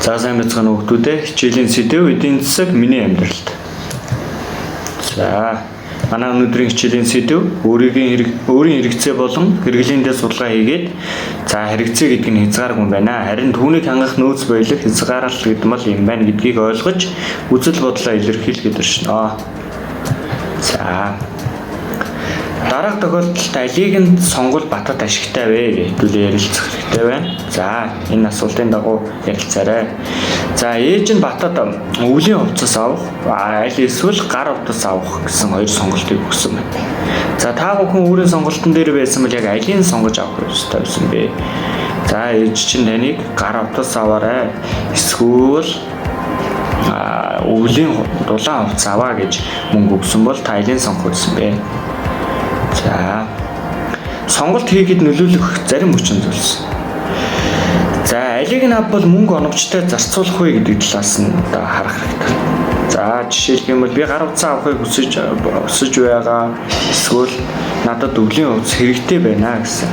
За сайн байцгаана уу хүмүүдээ. Хичээлийн сэдэв эдийн засаг миний амьдралд. За манай өнөөдрийн хичээлийн сэдэв өөрийн хэрэгцээ болон хэрэглээндээ судалгаа хийгээд за хэрэгцээ гэдэг нь хязгааргүй юм байна. Харин түүнийг хангах нөөц баялаг хязгаарлалт гэдэг нь юм байна гэдгийг ойлгож үзэл бодлоо илэрхийлэхэд өршнө. За дараах тохиолдолд алийг нь сонгол батад ашигтай вэ гэдгүүлээ ярилцах хэрэгтэй байна. За энэ асуултын дагуу ярилцаарай. За ээж нь батад өвлийн хувцас авах, аль эсвэл гар хувцас авах гэсэн хоёр сонголтыг өгсөн байна. За та бүхэн өөрийн сонголтын дээр байсан бол яг алийг сонгож авах ёстой байсан бэ? За ээж чинь таныг гар хувцас аваарай. Эсвэл өвлийн дулаан хувцас аваа гэж мөнгө өгсөн бол та алийг сонгох гэсэн бэ? За сонголт хийхэд нөлөөлөх зарим хүчин зүйлс. За алийг нь авбал мөнгө оновчтой зарцуулах вэ гэдэг талаас нь харах хэрэгтэй. За жишээлх юм бол би гар утсаа авахыг хүсэж байгаа. Эсвэл надад өвлийн хувцас хэрэгтэй байна гэсэн.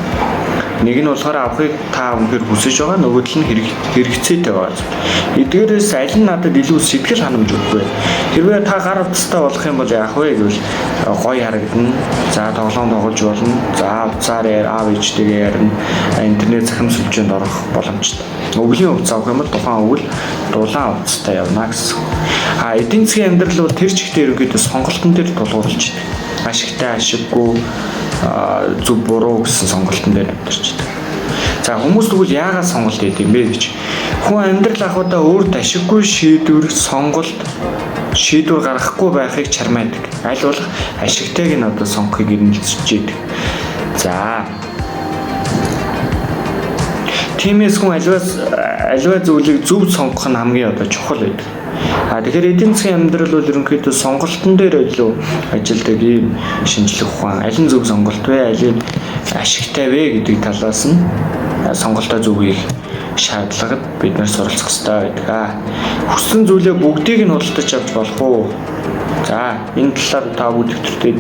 Нэг нь болохоор авахыг та үнэхээр хүсэж байгаа, нөгөөдөл нь хэрэгцээтэй байгаа. Эдгээрээс аль нь надад илүү сэтгэл ханамж өгөх вэ? Хэрвээ та гар утастай болох юм бол яах вэ гэвэл гоё харагдана. За тоглоом тоглож болно. За утсаар аав ээжтэйгээ ярина. Интернет захим сүлжээнд орох боломжтой. Өвлийн хувцас авах юм бол тухайн өвөл дулаан хувцастай явна гэсэн. Эдийн засгийн амьдрал бол тэр чигтээ ерөнхийдөө сонголтын дээр тулгуурлаж байна. Ашигтай, ашиггүй, зөв буруу гэсэн сонголтын дээр амьдарч байна. За хүмүүс тэгвэл яагаад сонголт хийдэг юм бэ гэж. Хүн амьдрал ахуйдаа өөрт ашиггүй шийдвэр гаргахгүй байхыг чармаадаг. Аль болох ашигтайг нь сонгохыг эрмэлзэж идэг. За тиймээс хүн аливаа зүйлийг зөв сонгох нь хамгийн чухал байдаг. Тэгэхээр эдийн засгийн амьдрал бол ерөнхийдөө сонголтын дээр илүү ажилладаг ийм шинжлэх ухаан. Аль нь зөв сонголт вэ? Аль нь ашигтай вэ гэдэг талаас нь сонголтоо зөв хийх шаардлагад бид нар суралцах хэрэгтэй байдаг. Хүссэн зүйлээ бүгдийг нь худалдаж авч болох уу? За энэ талаар та бүдэгтэртэй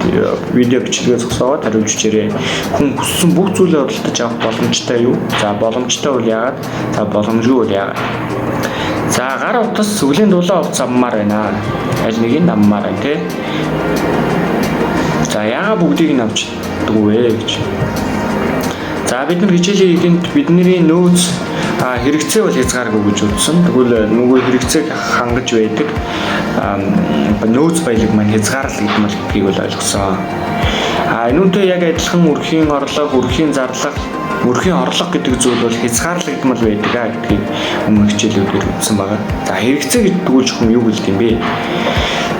видео бичлэгээ зогсоогоод хариулж өгчээрэй. Хүн хүссэн бүх зүйлээ худалдаж авах боломжтой юу? За боломжтой бол яагаад? За боломжгүй бол яагаад? За гар утас өвлийн дулаан хувцас авмаар байна. Аль нэг нь авмаар байна тий. За яагаад бүгдийг нь авч дгүй вэ гэж. За бид нар хичээлийн ихэнд бидний нөөц хэрэгцээ бол хязгааргүй гэж үзсэн. Тэгвэл нөгөө хэрэгцээг хангаж байдаг нөөц баялаг маань хязгаарлагдмал гэдгийг бол ойлгосон. Энүүнтэй яг адилхан өрхийн орлого, өрхийн зарлага, өрхийн орлого гэдэг зүйл бол хязгаарлагдмал байдаг гэдгийг өмнөх хичээлүүдээр үзсэн байгаа. За хэрэгцээ гэдэг нь юу гэлт юм бэ?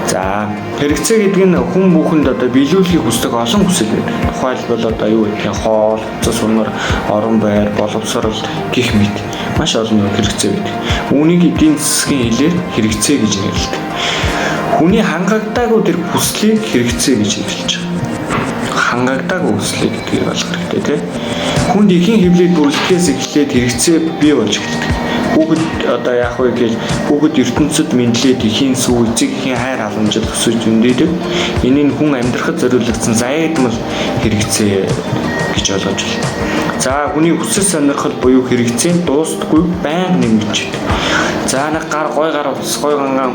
За хэрэгцээ гэдэг нь хүн бүхэнд биелүүлэхийг хүсдэг олон хүсэл байдаг. Тухайлбал юу гэх юм хоол, цус унар, орон байр, боловсрол гэх мэт маш олон хэрэгцээ байдаг. Үүнийг эдийн засгийн хэлээр хэрэгцээ гэж нэрлэдэг. Хүний хангагдаагүй тэр хүслийг хэрэгцээ гэж нэрлэж байгаа. Хангагдаагүй хүслийг гэдгийг ойлгох хэрэгтэй тийм. Хүнд ихэн хөвлөд бүрлдэхээс эхлээд хэрэгцээ бий болж эхэлдэг. Хүүхэд яах вэ гэж хүүхэд ертөнцид мэдлээд ихийн сүү эцэг ихийн хайр халамжид өсөж өндөөдөг. Энийг хүн амьдрахад зориулагдсан заягдмал хэрэгцээ гэж ойлгож байна. За хүний хүсэл сонирхол буюу хэрэгцээ дуустдаггүй байнга нэмэгдэж байна. За нэг гой гар утас гой ганган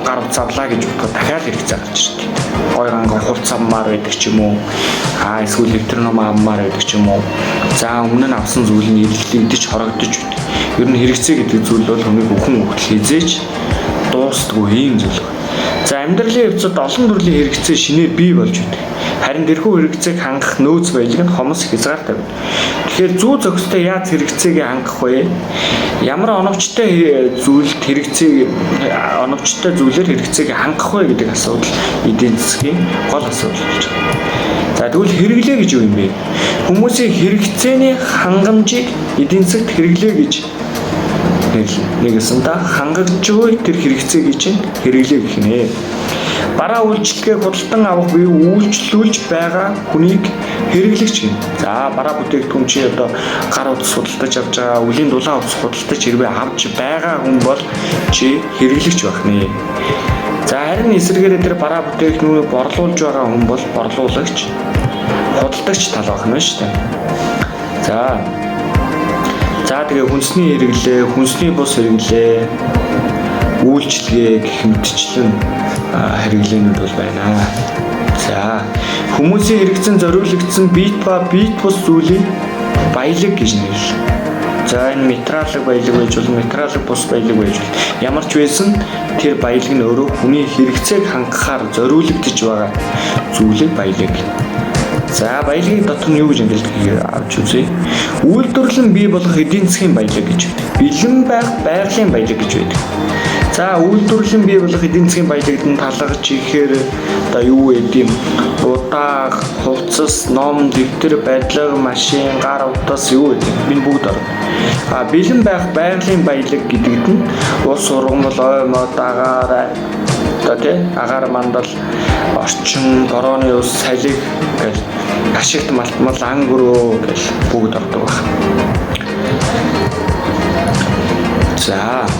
гар утас авлаа гэж бодоход дахиад хэрэгцээ гарч ирдэг. Гой ганган хувцас авмаар байдаг ч юм уу. Эсвэл электроном авмаар байдаг ч юм уу. За өмнө нь авсан зүйл нь ирэлтэгдэж хорогдож байна. Ер нь хэрэгцээ гэдэг зүйл бол хүний бүхэн өгдөл хизээж дуустдаггүй юм зүйл. За амьдралын явцад олон төрлийн хэрэгцээ шинээр бий болж байдаг. Харин тэрхүү хэрэгцээг хангах нөөц баялаг нь хомос хязгаартай байна. Тэгэхээр зүү зохистой яаж хэрэгцээг хангах вэ? Ямар оновчтой зүйлээр хэрэгцээг хангах вэ гэдэг асуудал эдийн засгийн гол асуудал болж байна. За тэгвэл хэрэглээ гэж юу юм бэ? Хүмүүсийн хэрэгцээний хангамжийг эдийн засагт хэрэглээ гэж нэрлэнэ. Хангагдж буй тэр хэрэгцээ гэж хэрэглээ гэх нэ. Бараа үйлчлэгээ худалдан авах буюу үйлчлүүлж байгаа хүнийг хэрэглэгч гэнэ. За бараа бүтээгдэхүүн чи гар утас худалдаж авч байгаа, өвлийн дулаан утас худалдаж хэрвээ авч байгаа хүн бол чи хэрэглэгч байх нэ. За харин эсвэргээрээ тэр бараа бүтээгдэхүүнийг борлуулж байгаа хүн бол борлуулагч, худалдагч тал байх нь шүү дээ. За За тэгээ хүнсний хэрэглээ, хүнсний бус хэрэглээ, үйлчлэгээ гэх мэтчлэн хэрэглээнүүд бол байна. За хүмүүсийн хэрэгцэн зориулагдсан бит ба бит бус зүйлийг баялаг гэж нэрлэв. За энэ материалын баялаг байж бол материалын бус баялаг байж бол ямар ч байсан тэр баялаг нь өөрөө хүний хэрэгцээг хангахаар зориулагдж байгаа зүйлийг баялаг. За баялагын дотор нь юу гэж нэрлэдэг авч үзье. Үйлдвэрлэн бий болгох эдийн засгийн баялаг гэж байдаг. Бэлэн байх байгалийн баялаг гэж байдаг. За үйлдвэрлэн бий болгох эдийн засгийн баялагд нь талгаж ихээр одоо юу гэдэг юм удааг, хувцас, ном, дэвтэр, барилга, машин, гар утас юу гэдэг энэ бүгд орно. Бэлэн байх байгалийн баялаг гэдэгт нь улс ургамал, ой мод, агаар одоо тий агаар мандал, орчин, борооны ус, салхи гэл ашигт малтмал, ангөрөө гэл бүгд ордог байна. За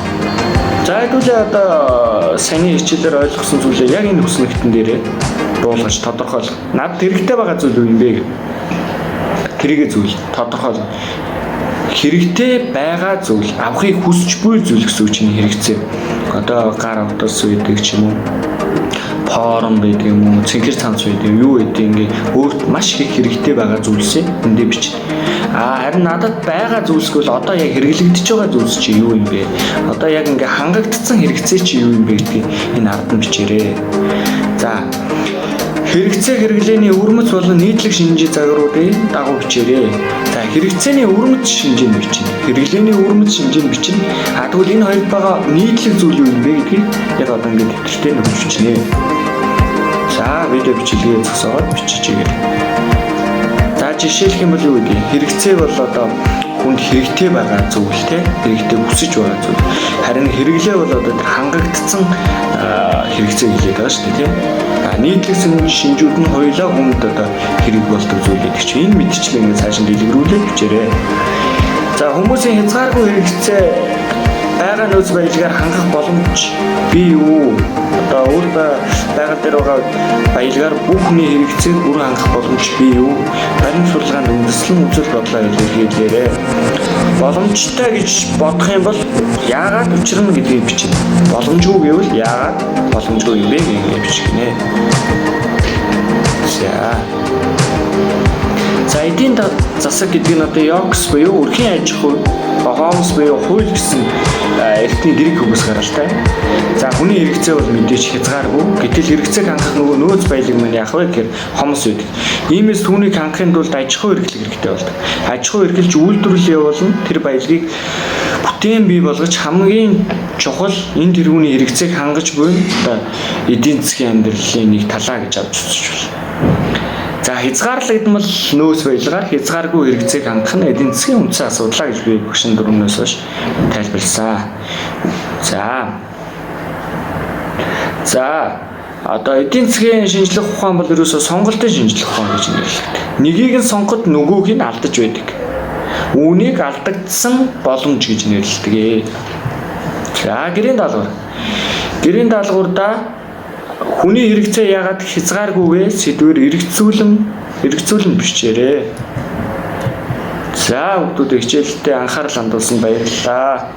тэгвэл одоо саний хичээлээр ойлгосон зүйлээ яг энэ хүснэгтэн дээрээ буулгаж тодорхойлох. Над хэрэгтэй байгаа зүйл юу юм бэ? Тэрийгэ зүйл тодорхойлох. Хэрэгтэй байгаа зүйл, авахыг хүсч буй зүйл гэсэн үг чинь хэрэгцээ. Одоо гар утас үйдэг ч юм уу, форм байдаг юм уу, цэнхэр цанц байдаг юу гэдэг ингээ өөрт маш их хэрэгтэй байгаа зүйлсээ эндээ бичнэ. Харин надад байгаа зүйлсгүй л одоо яг хэрэглэгдэж байгаа зүйлс чи юу юм бэ? Одоо яг ингээ хангагдсан хэрэгцээ чи юу юм бэ гэдгийг энэ ард нь бичээрэй. За хэрэгцээ хэрэглээний өвөрмөц болон нийтлэг шинжийн загваруудыг дагуу бичээрэй. За хэрэгцээний өвөрмөц шинжийг бичнэ. Хэрэглээний өвөрмөц шинжийг бичнэ. Тэгвэл энэ хоёрт байгаа нийтлэг зүйл юу юм бэ гэдгийг яг одоо ингээ дэвтэртээ нөхөж бичнэ. За видео бичлэгээ зогсоогоод бичиж игээ. За жишээлх юм бол юу гэдэг? Хэрэгцээ бол одоо хүнд хэрэгтэй байгаа зүйл те, хэрэгтэй хүсэж байгаа зүйл. Харин хэрэглээ бол одоо хангагдсан хэрэгцээ хэлээд байгаа шүү дээ тийм. Нийтлэг шинжүүд нь хоёулаа хүнд одоо хэрэг болдог зүйл гэдэг чинь энэ мэдчлэг ингэ цааш нь дэлгэрүүлээд бичээрэй. За хүмүүсийн хязгааргүй хэрэгцээ байгаа нөөц баялагаар хангах боломж бий юу? Одоо өөр байгаль дээр байгаа баялагаар бүхний хэрэгцээг бүрэн хангах боломж бий юу? Баримт судалгаанд үндэслэн үзэл бодлоо илэрхийлээрэй. Боломжтой гэж бодох юм бол яагаад учрна гэдгийг бичнэ. Боломжгүй гэвэл яагаад боломжгүй юм бэ гэж бичгэнэ. За эдийн засаг гэдэг нь одоо ЙОКС буюу өрхийн аж ахуй, хомс буюу хууль гэсэн эртний дэрэг хөгс гаралтай. За хүний хэрэгцээ бол мэдээж хязгааргүй. Гэтэл хэрэгцээг хангах нөгөө нөөц баялаг маань яах вэ гэхээр хомс үүдэг. Иймээс түүнийг хангахын тулд аж ахуй эрхлэх хэрэгтэй болдог. Аж ахуй эрхэлж үйлдвэрлэл явуулна тэр баялагийг бүтээн бий болгож хамгийн чухал энэ тэргүүний хэрэгцээг хангаж буй одоо эдийн засгийн амьдралын нэг талаа гэж авч үзэж байна. За хязгаарлагдсан бол нөөц баялагаар хязгааргүй хэрэгцээг хангах нь эдийн засгийн үндсэн асуудал гэж би багшин дөрөвнөөс хойш тайлбарласан. За одоо эдийн засгийн шинжлэх ухаан бол ерөөсөө сонголтын шинжлэх ухаан гэж нэрлэгддэг. Нэгийг нь сонгоход нөгөөг нь алдаж байдаг. Үүнийг алдагдсан боломж гэж нэрлэдэг. За гэрийн даалгавар. Гэрийн даалгаварда хүний хэрэгцээ яагаад хязгааргүйгээ сэдвээр эргэцүүлэн бичээрэй. За хүүхдүүд хичээлдээ анхаарал хандуулсанд баярлалаа.